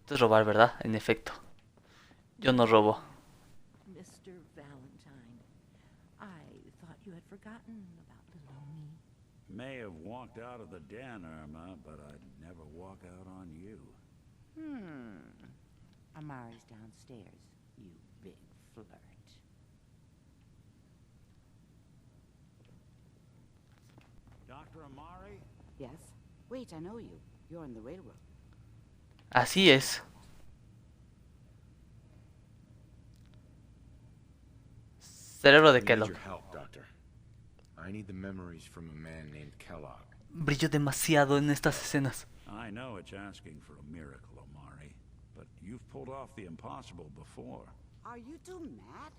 Esto es robar, ¿verdad? En efecto. Yo no robo. Mr. Valentine, I thought you had forgotten about little me. May have walked out of the den, Irma, but I'd never walk out on you. Amari's downstairs, you big flirt. Dr. Amari? Yes? Wait, I know you. You're on the railroad. Así es. Cerebro de I need Kellogg. your help, Doctor. I need the memories from a man named Kellogg. Brilló demasiado en estas escenas. I know it's asking for a miracle, Amari, but you've pulled off the impossible before. Are you two mad?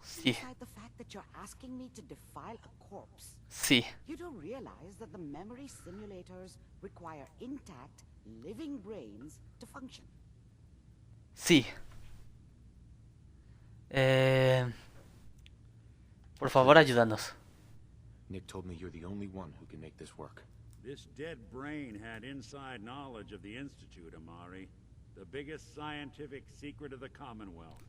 Sí, Beside the fact that you're asking me to defile a corpse, sí. you don't realize that the memory simulators require intact, living brains to function. Sí. Por favor, ayúdanos. Nick told me you're the only one who can make this work. This dead brain had inside knowledge of the Institute, Amari. The biggest scientific secret of the Commonwealth.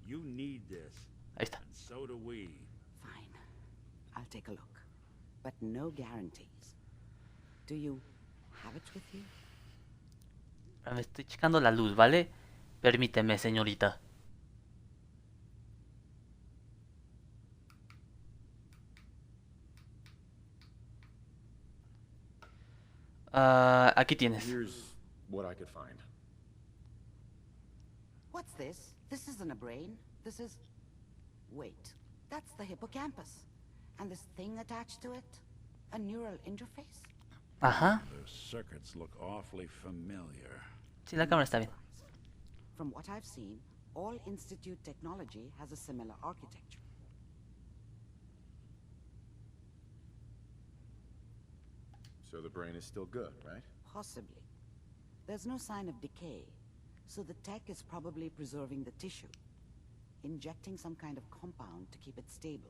You need this. Ahí está. And so do we. Fine. I'll take a look. But no guarantees. Do you have it with you? Me estoy checando la luz, ¿vale? Permíteme, señorita. Aquí tienes. Here's what I could find. What's this? This isn't a brain. This is... Wait. That's the hippocampus. And this thing attached to it? A neural interface? Ajá. Those circuits look awfully familiar. Sí, la cámara está bien. From what I've seen, all Institute technology has a similar architecture. So the brain is still good, right? Possibly. There's no sign of decay, so the tech is probably preserving the tissue, injecting some kind of compound to keep it stable.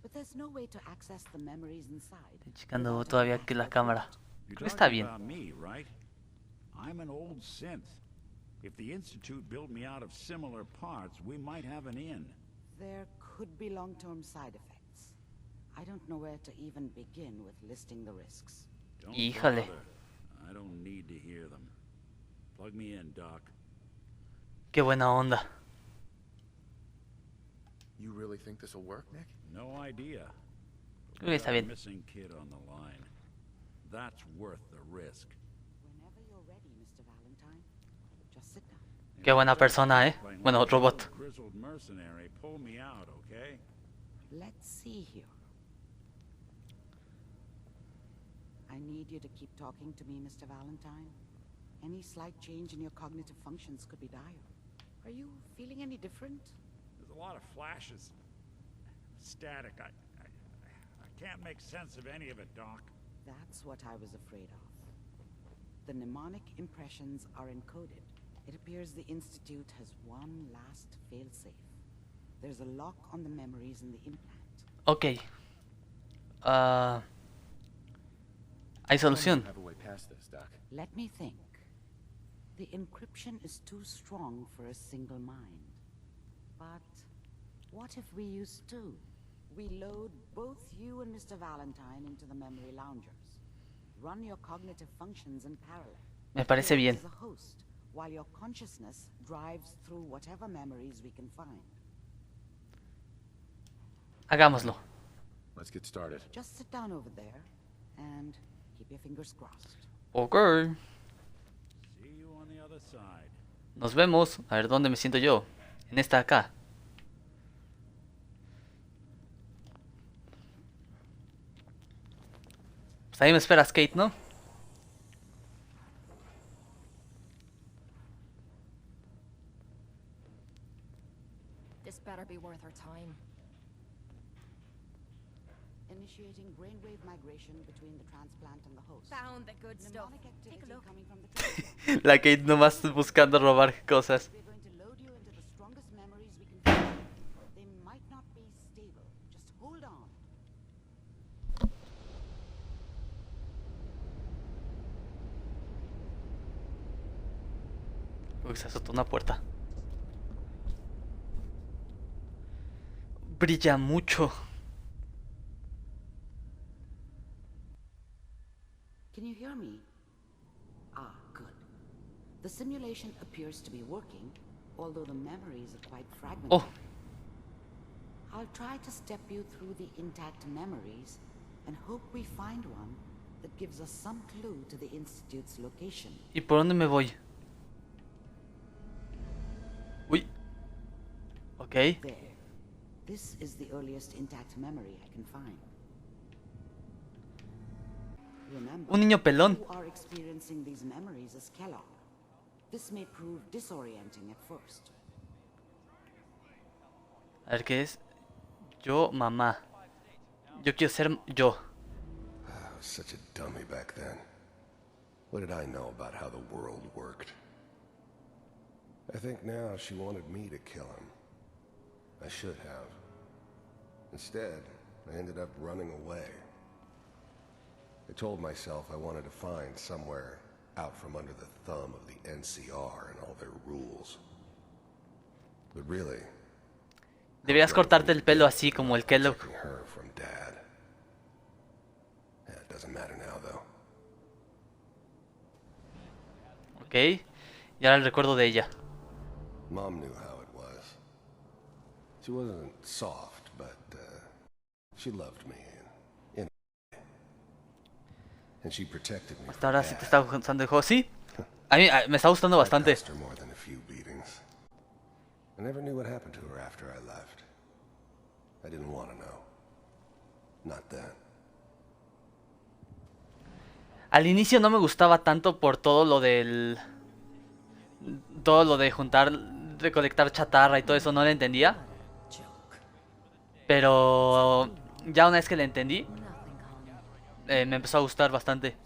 But there's no way to access the memories inside. Estoy checando without todavía an aquí la accurate cámara. report. You're Creo que está talking bien. about me, right? I'm an old synth. If the Institute built me out of similar parts, we might have an in. There could be long-term side effects. I don't know where to even begin with listing the risks. Don't Híjole. bother. I don't need to hear them. Plug me in, Doc. Qué buena onda. You really think this will work, Nick? No idea. Creo que está Got a bien. missing kid on the line. That's worth the risk. Whenever you're ready, Mr. Valentine, just sit down. Qué buena persona, ¿eh? Like Bueno, some robot. grizzled mercenary, pull me out, okay? Let's see here. I need you to keep talking to me, Mr. Valentine. Any slight change in your cognitive functions could be dire. Are you feeling any different? There's a lot of flashes. Static. I can't make sense of any of it, Doc. That's what I was afraid of. The mnemonic impressions are encoded. It appears the Institute has one last failsafe. There's a lock on the memories in the implant. Ok. Hay solución. Have a way past this, Doc. Let me think. The encryption is too strong for a single mind. But what if we use two? We load both you and Mr. Valentine into the memory loungers. Run your cognitive functions in parallel. Me parece bien. As a host, while your consciousness drives through whatever memories we can find. Hagámoslo. Let's get started. Just sit down over there and keep your fingers crossed. Ok. See you on the other side. Nos vemos. A ver, ¿dónde me siento yo? En esta acá. Pues ahí me esperas, Kate, ¿no? This better be worth our time. Initiating brainwave migration between the transplant and the host. Found the good stuff. Mnemonic Take a activity look. coming from the transplant. La Kate nomás buscando robar cosas. We're going to load you into the strongest memories we can find. They might not be stable. Just hold on. Uy, se azotó una puerta. Brilla mucho. Can you hear me? Ah, good. The simulation appears to be working, although the memories are quite fragmented. Oh, I'll try to step you through the intact memories and hope we find one that gives us some clue to the Institute's location. ¿y por dónde me voy? Uy. Ok. There. This is the earliest intact memory I can find. Remember, Un niño pelón. you are experiencing these memories as Kellogg. This may prove disorienting at first. A ver qué es. Yo, mamá. Yo quiero ser yo. I was such a dummy back then. What did I know about how the world worked? I think now she wanted me to kill him. I should have. Instead, I ended up running away. I told myself I wanted to find somewhere out from under the thumb of the NCR and all their rules. But really, Deberías cortarte el pelo así como el Kellogg. protecting her from Dad. Yeah, it doesn't matter now, though. Ok. Y ahora el recuerdo de ella. Mom knew how it was. She wasn't soft, but she loved me and she protected me. Hasta ahora sí te está gustando el juego. Sí. A mí me está gustando I bastante. cost her more than a few beatings. I never knew what happened to her after I left. I didn't want to know. Not then. Al inicio no me gustaba tanto por todo lo del... Todo lo de juntar, recolectar chatarra y todo eso, no lo entendía. Pero ya una vez que lo entendí, me empezó a gustar bastante.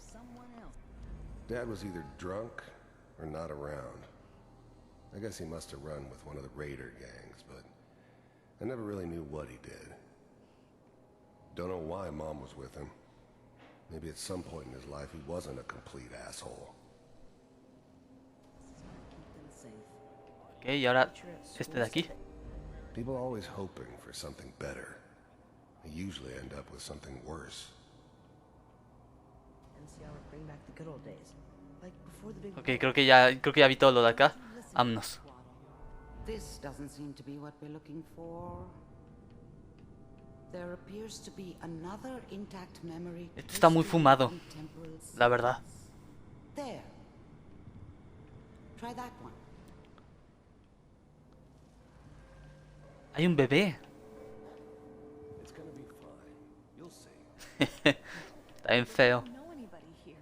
Dad was either drunk or not around. I guess he must have run with one of the raider gangs, but I never really knew what he did. Don't know why Mom was with him. Maybe at some point in his life he wasn't a complete asshole. Ok, y ahora este de aquí. People always hoping for something better. They usually end up with something worse. Ok, creo que ya vi todo lo de acá. Vámonos. This doesn't seem to be what we're looking for. There appears to be another intact memory. Esto está muy fumado, la verdad. There. Try that one. Hay un bebé. It's gonna be fine. You'll see. Está bien feo. know anybody here.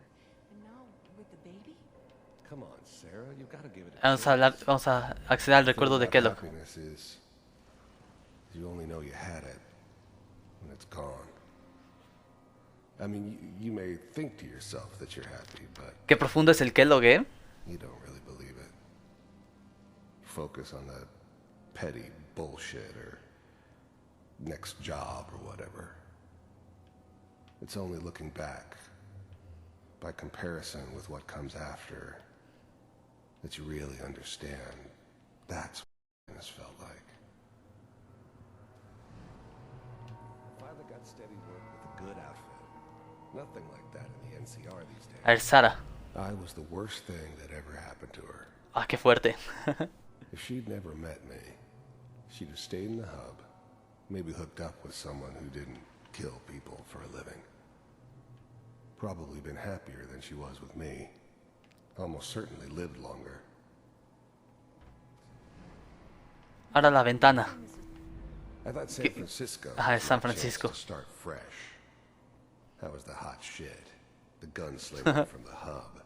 And now with the baby? Come on, Sarah, you gotta give it a Vamos a hablar, vamos a acceder al recuerdo de Kellogg. Happiness is you only know you had it when it's gone. I mean, you may think to yourself that you're happy, but Qué profundo es el Kellogg, ¿eh? you don't really believe it. Focus on that petty bullshit or next job or whatever. It's only looking back, by comparison with what comes after, that you really understand. That's what this felt like. Finally got steady work with a good outfit. Nothing like that in the NCR these days. A ver, Sara. I was the worst thing that ever happened to her. Ah, qué fuerte. If she'd never met me, she'd have stayed in the hub, maybe hooked up with someone who didn't kill people for a living. Probably been happier than she was with me. Almost certainly lived longer. Ahora la ventana. I thought San Francisco Ajá, es San was a chance Francisco. to start fresh. That was the hot shit. The gunslinger from the hub,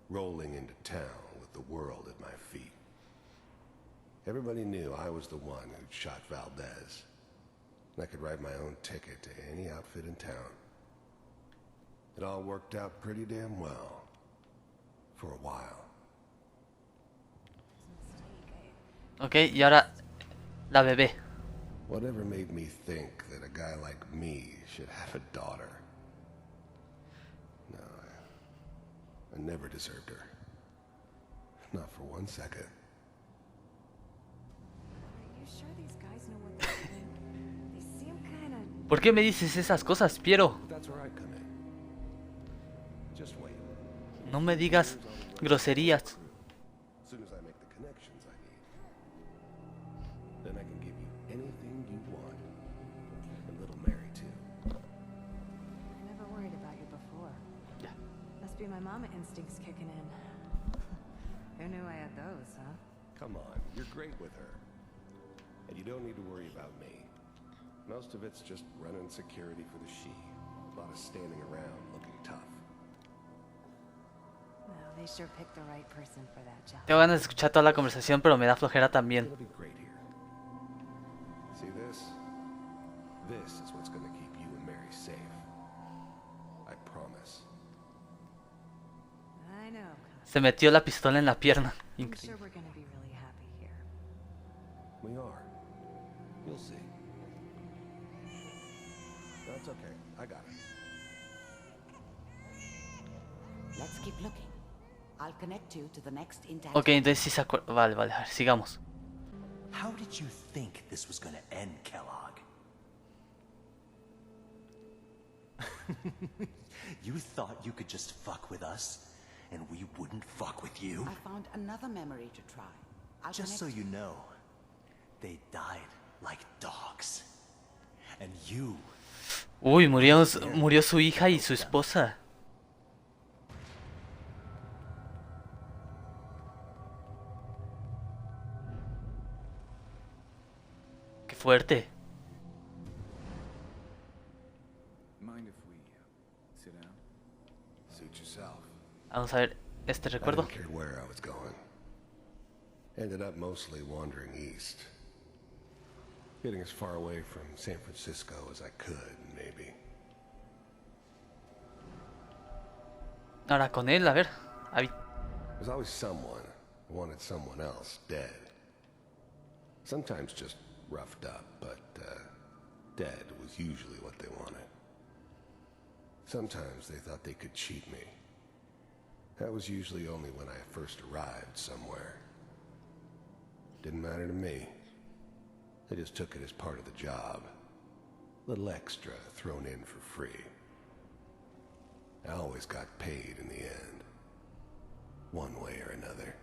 rolling into town with the world at my feet. Everybody knew I was the one who'd shot Valdez. And I could write my own ticket to any outfit in town. It all worked out pretty damn well. For a while. Ok, y ahora la bebé. Whatever made me think that a guy like me should have a daughter? No, I never deserved her. Not for 1 second. sure these guys know what they're doing? They seem kind of... ¿Por qué me dices esas cosas, Piero? That's where I come in. Just wait. No me digas groserías. As soon as I make the connections I need, then I can give you anything you want. And little Mary too. I never worried about you before. Yeah. Must be my mama instincts kicking in. Who knew I had those, huh? Come on, you're great with her. And you don't need to worry about me. Most of it's just running security for the she. A lot of standing around looking tough. Well, they sure picked the right person for that job. Tengo ganas de escuchar toda la conversación, pero me da flojera también. It's gonna be great here. See this? This is what's gonna keep you and Mary safe. I promise. I know. Se metió la pistola en la pierna. I'm Increíble. sure we're gonna be really happy here. We are. You'll see. That's okay. I got it. Let's keep looking. I'll connect you to the next intact. Ok, entonces sí se acuerda. Vale, vale, a ver, sigamos. How did you think this was gonna end, Kellogg? You thought you could just fuck with us, and we wouldn't fuck with you? I found another memory to try. I'll Just so connect you know, they died like dogs. And you... Uy, murió su hija y su esposa. Qué fuerte. Mind if we sit down? Suit yourself. Vamos a ver este I recuerdo. didn't care where I was going. Ended up mostly wandering east. Getting as far away from San Francisco as I could, maybe. Ahora con él, a ver. There's always someone who wanted someone else dead. Sometimes just roughed up, but dead was usually what they wanted. Sometimes they thought they could cheat me. That was usually only when I first arrived somewhere. Didn't matter to me. They just took it as part of the job. Little extra thrown in for free. I always got paid in the end. One way or another.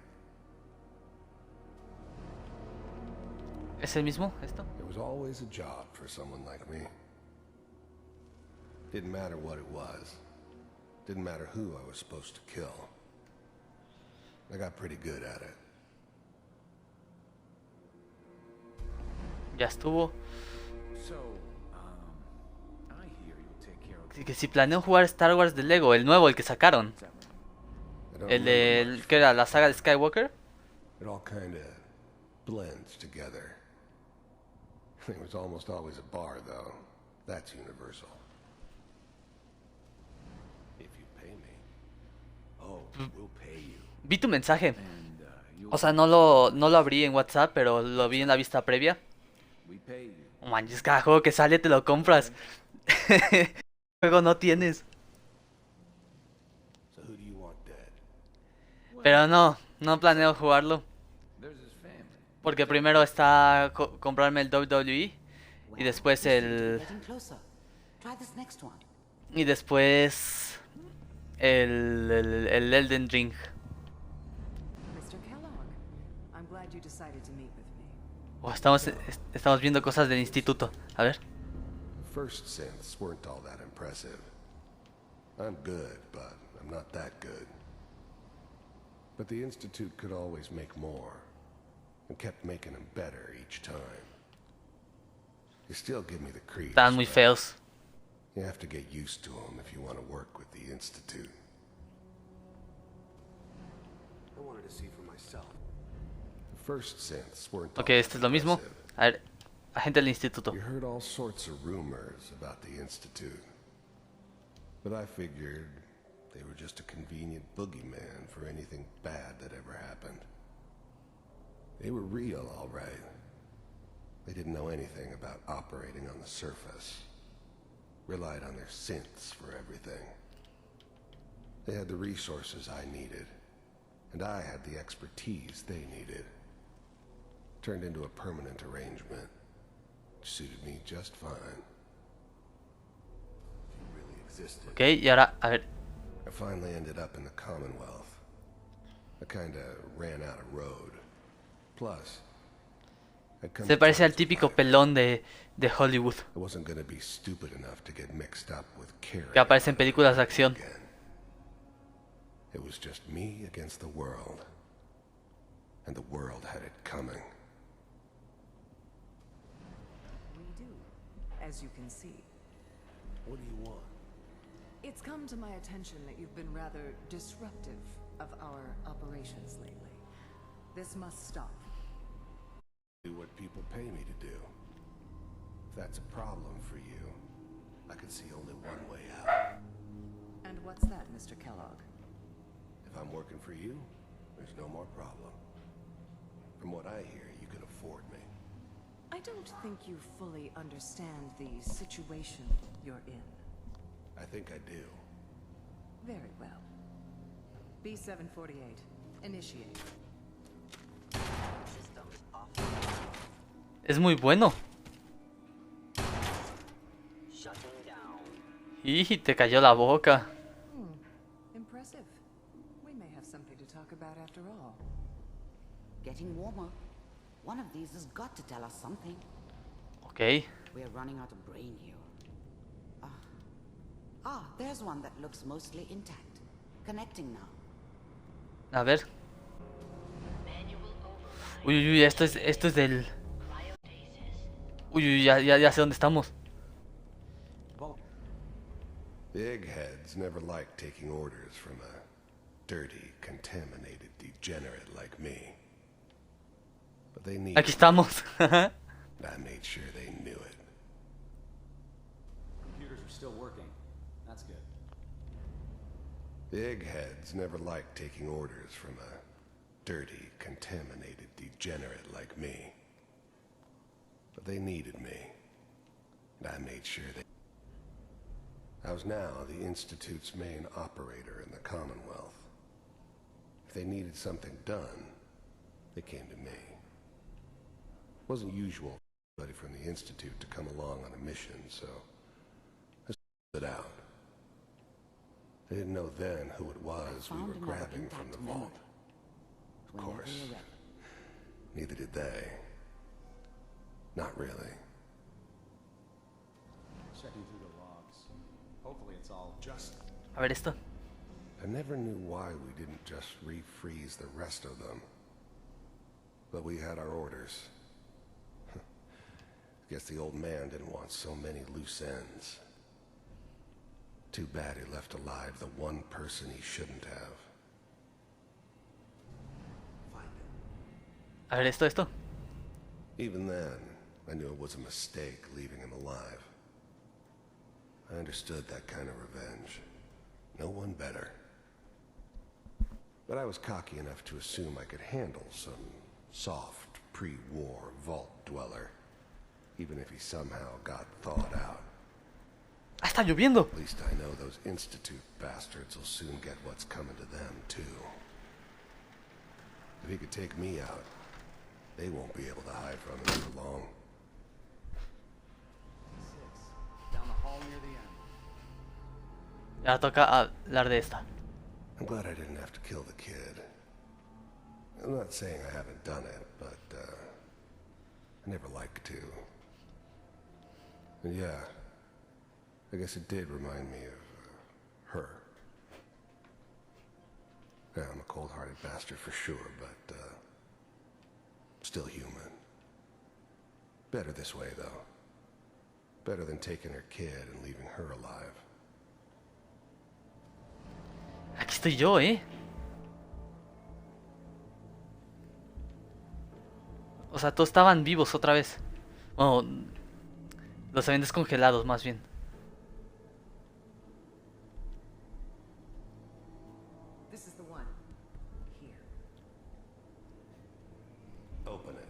¿Es el mismo esto? There was always a job for someone like me. Didn't matter what it was. Didn't matter who I was supposed to kill. I got pretty good at it. Ya estuvo. So, I hear you'll take care of... Así que si planeo jugar Star Wars de Lego, el nuevo, el que sacaron. I don't El remember de... much. ¿Qué era? ¿La saga de Skywalker? It all kind of blends together. There was almost always a bar, though. That's universal. If you pay me. Oh, we'll pay you. Vi tu mensaje. And, you'll... O sea, no lo abrí en WhatsApp, pero lo vi en la vista previa. We pay you. Oh, manches, cada juego que sale te lo compras. Juego no tienes. So who do you want dead? Pero no planeo jugarlo. There's his family. Porque primero está comprarme el WWE y después el... Getting closer. Try this next one. Y después el Elden Ring. Mr. Kellogg, I'm glad you decided to meet with me. Oh, estamos viendo cosas del instituto. A ver. First synths weren't all that impressive. I'm good, but I'm not that good. But the Institute could always make more, and kept making them better each time. You still give me the creeps. Están muy but feos. You have to get used to them if you want to work with the Institute. I wanted to see for myself. The first synths weren't all Ok, este that es lo mismo. impressive. A ver, agente del instituto. We heard all sorts of rumors about the Institute. But I figured they were just a convenient boogeyman for anything bad that ever happened. They were real, all right. They didn't know anything about operating on the surface. Relied on their synths for everything. They had the resources I needed, and I had the expertise they needed. Turned into a permanent arrangement. Suited me just fine. It really existed. Ok, y ahora, a ver. I finally ended up in the Commonwealth. I kinda ran out of road. Plus, I'd come Se to parece al terms with típico life. pelón de Hollywood. I wasn't gonna be stupid enough to get mixed up with Karen. Que aparece en películas de acción. Again. It was just me against the world. And the world had it coming. We do, as you can see. What do you want? It's come to my attention that you've been rather disruptive of our operations lately. This must stop. Do what people pay me to do. If that's a problem for you, I can see only one way out. And what's that, Mr. Kellogg? If I'm working for you, there's no more problem. From what I hear, you can afford me. I don't think you fully understand the situation you're in. I think I do. Very well. B-748, initiate. Es muy bueno. Y te cayó la boca. Impressive. We may have something to talk about after all. Getting warmer. One of these has got to tell us something. Ok. We're running out of brain here. There's one that looks mostly intact. Connecting now. A ver. Uy, uy, uy, esto es del... Uy, uy, ya sé dónde estamos. The eggheads never liked taking orders from a dirty, contaminated degenerate like me. But they needed Aquí estamos. I made sure they knew it. Computers are still working. That's good. The eggheads never liked taking orders from a dirty, contaminated degenerate like me. But they needed me. And I made sure they... I was now the Institute's main operator in the Commonwealth. If they needed something done, they came to me. It wasn't usual for anybody from the Institute to come along on a mission, so I stood out. They didn't know then who it was we were grabbing from the vault. Of course, neither did they. Not really. Checking through the logs. Hopefully it's all just... A ver esto. I never knew why we didn't just refreeze the rest of them. But we had our orders. Guess the old man didn't want so many loose ends. Too bad he left alive the one person he shouldn't have. A ver esto. Even then, I knew it was a mistake leaving him alive. I understood that kind of revenge. No one better. But I was cocky enough to assume I could handle some soft, pre-war vault dweller, even if he somehow got thawed out. Ah, está lloviendo. At least I know those Institute bastards will soon get what's coming to them, too. If he could take me out, they won't be able to hide from him for long. Down the hall near the end. Ya toca hablar de esta. I'm glad I didn't have to kill the kid. I'm not saying I haven't done it, but, I never like to. And yeah, I guess it did remind me of, her. Yeah, I'm a cold-hearted bastard for sure, but, still human. Better this way, though. Better than taking her kid and leaving her alive. Aquí estoy yo, O sea, todos estaban vivos otra vez. Bueno, los habían descongelados más bien. This is the one. Here. Open it.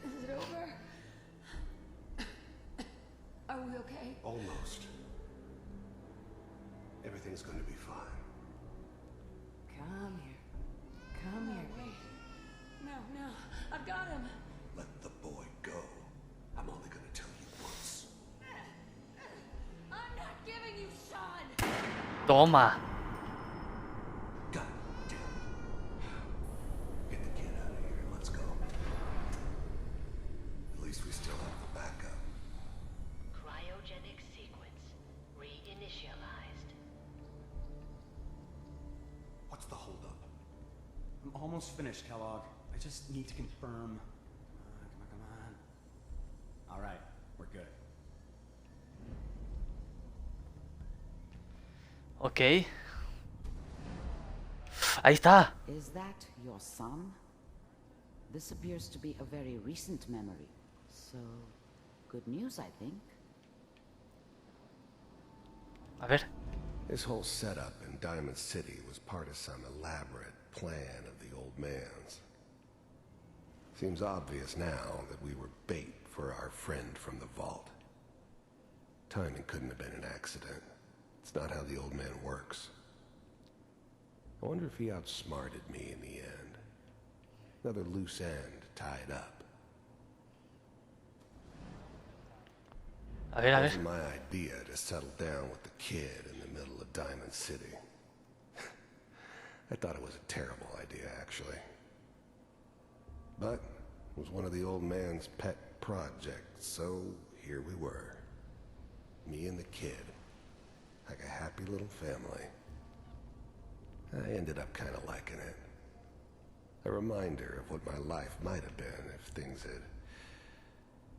Is it over? Are we okay? Almost. Everything's gonna be fine. Come here. Come here. Wait. No. I've got him. Let the boy go. I'm only gonna tell you once. I'm not giving you Shaun! Toma. God damn it. Get the kid out of here. Let's go. At least we still have the backup. Cryogenic sequence reinitialized. What's the holdup? I'm almost finished, Kellogg. I just need to confirm. Come on. All right, we're good. Ok. Ahí está. Is that your son? This appears to be a very recent memory. So, good news, I think. A ver. This whole setup in Diamond City was part of some elaborate plan of the old man's. Seems obvious now that we were bait for our friend from the vault. Timing couldn't have been an accident. It's not how the old man works. I wonder if he outsmarted me in the end. Another loose end tied up. A ver, a It ver. wasn't my idea to settle down with the kid in the middle of Diamond City. I thought it was a terrible idea, actually. But it was one of the old man's pet projects, so here we were. Me and the kid. Like a happy little family. I ended up kind of liking it. A reminder of what my life might have been if things had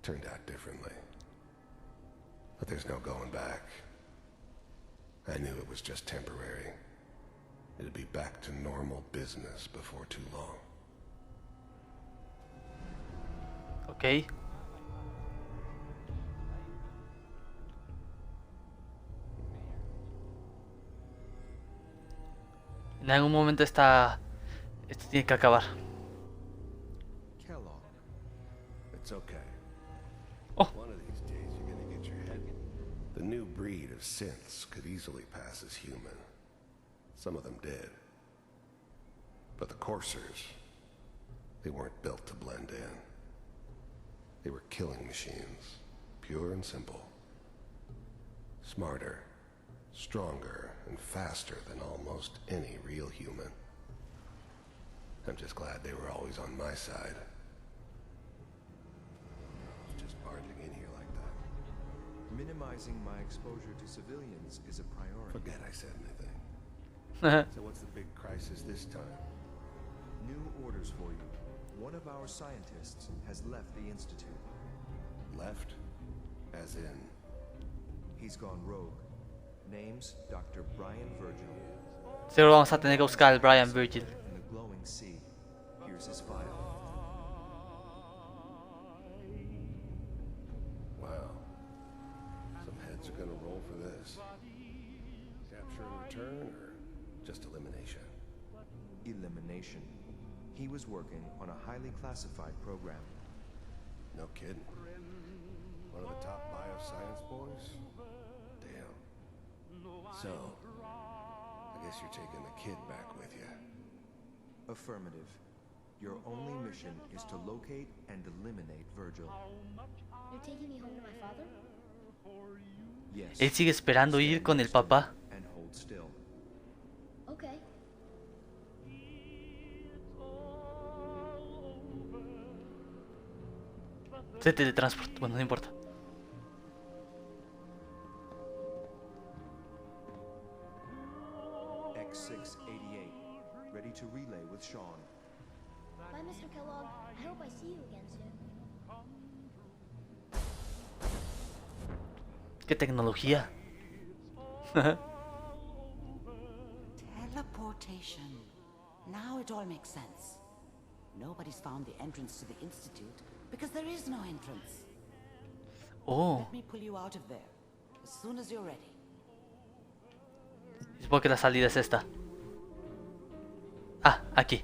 turned out differently. But there's no going back. I knew it was just temporary. It'd be back to normal business before too long. Ok. En algún momento esto tiene que acabar. Kellogg. It's okay. Oh. One of these days you're gonna get your head. The new breed of synths could easily pass as human. Some of them did. But the coursers, they weren't built to blend in. They were killing machines, pure and simple. Smarter, stronger, and faster than almost any real human. I'm just glad they were always on my side. Just barging in here like that. Minimizing my exposure to civilians is a priority. Forget I said anything. So what's the big crisis this time? New orders for you. One of our scientists has left the Institute. Left? As in? He's gone rogue. Name's Dr. Brian Virgil. Seguro vamos a tener que buscar al Brian Virgil. In the glowing sea. Here's his file. Wow. Some heads are gonna roll for this. Capture and return, or just elimination? Elimination. He was working on a highly classified program. No kidding. One of the top bioscience boys? Damn. So, I guess you're taking the kid back with you. Affirmative. Your only mission is to locate and eliminate Virgil. You're taking me home to my father? Yes. Él sigue esperando ir con el papá. And hold still. Okay. Se teletransporta. Bueno, no importa. X688. Ready to relay with Shaun. Bye, Mr. Kellogg. I hope I see you again soon. Qué tecnología. Teleportation. Now it all makes sense. Nobody's found the entrance to the Institute because there is no entrance. Oh. Let me pull you out of there as soon as you're ready. Supongo que la salida es esta. Ah, aquí.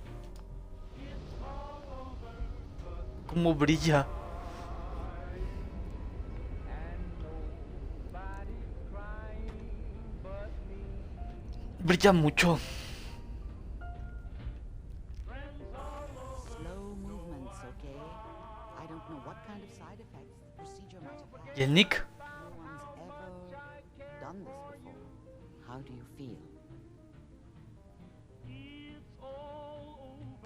¿Cómo brilla? Brilla mucho. Slow movements, okay? I don't know what kind of side effects the procedure might have had. ¿Y el Nick? No one's ever done this before. How do you feel?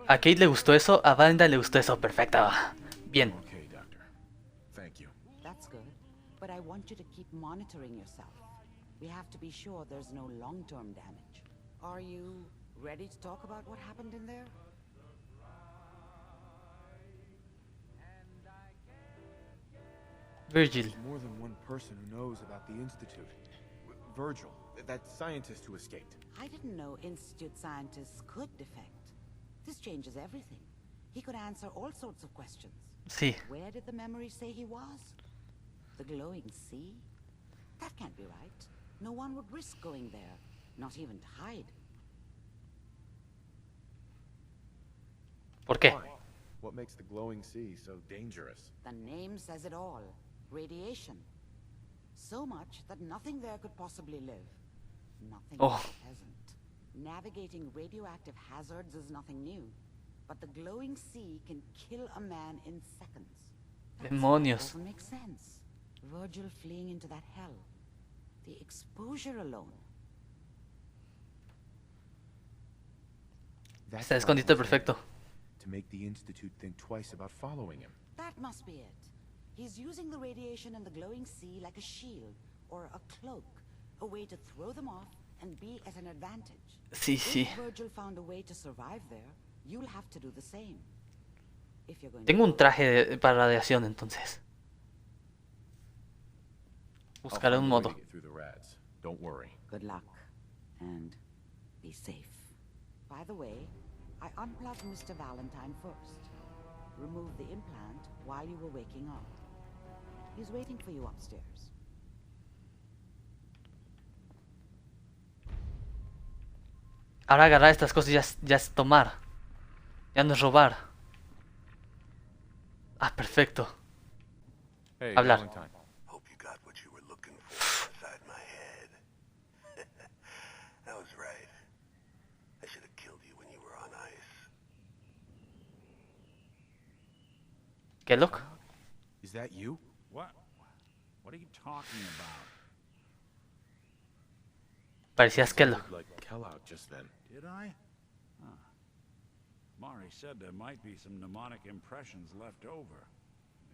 A Kate le gustó eso, a Vanda le gustó eso. Perfecto. Bien. Okay, Doctor. Thank you. That's good, but I want you to keep monitoring yourself. We have to be sure there's no long-term damage. Are you ready to talk about what happened in there? Virgil. There's more than one person who knows about the Institute. Virgil, that scientist who escaped. I didn't know Institute scientists could defect. This changes everything. He could answer all sorts of questions. Sí. Where did the memory say he was? The glowing sea? That can't be right. No one would risk going there, not even to hide. ¿Por qué? Why? What makes the glowing sea so dangerous? The name says it all. Radiation. So much that nothing there could possibly live. Nothing pleasant. Navigating radioactive hazards is nothing new. But the glowing sea can kill a man in seconds. Demonios. Doesn't make sense. Virgil fleeing into that hell. The exposure alone. Está escondite perfecto. To make the Institute think twice about following him. That must be it. He's using the radiation and the glowing sea like a shield or a cloak, a way to throw them off and be at an advantage. Sí, sí. If Virgil found a way to survive there, you'll have to do the same. If you're going Tengo to un traje para radiación, entonces. Buscaré un modo. Don't worry. Good luck and be safe. By the way, I unplugged Mr. Valentine first. Remove the implant while you were waking up. He's waiting for you upstairs. Ahora agarrar estas cosas ya es tomar. Ya no es robar. Ah, perfecto. Hey, Hablar. Valentine. Hope you got what you were looking for inside my head. I was right. I should have killed you when you were on ice. Kellogg. Is that you? What? What are you talking about? Parecías Kellogg. Like Kellogg just then. Did I? Huh. Mari said there might be some mnemonic impressions left over.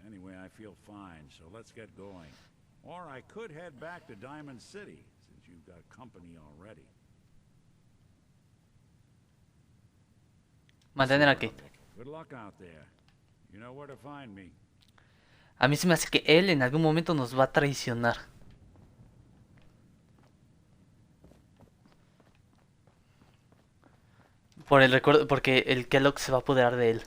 Anyway, I feel fine, so let's get going. Or I could head back to Diamond City, since you've got company already. Mantener aquí. Good luck out there. You know where to find me. A mí se me hace que él en algún momento nos va a traicionar. Por el recuerdo, porque el Kellogg se va a apoderar de él.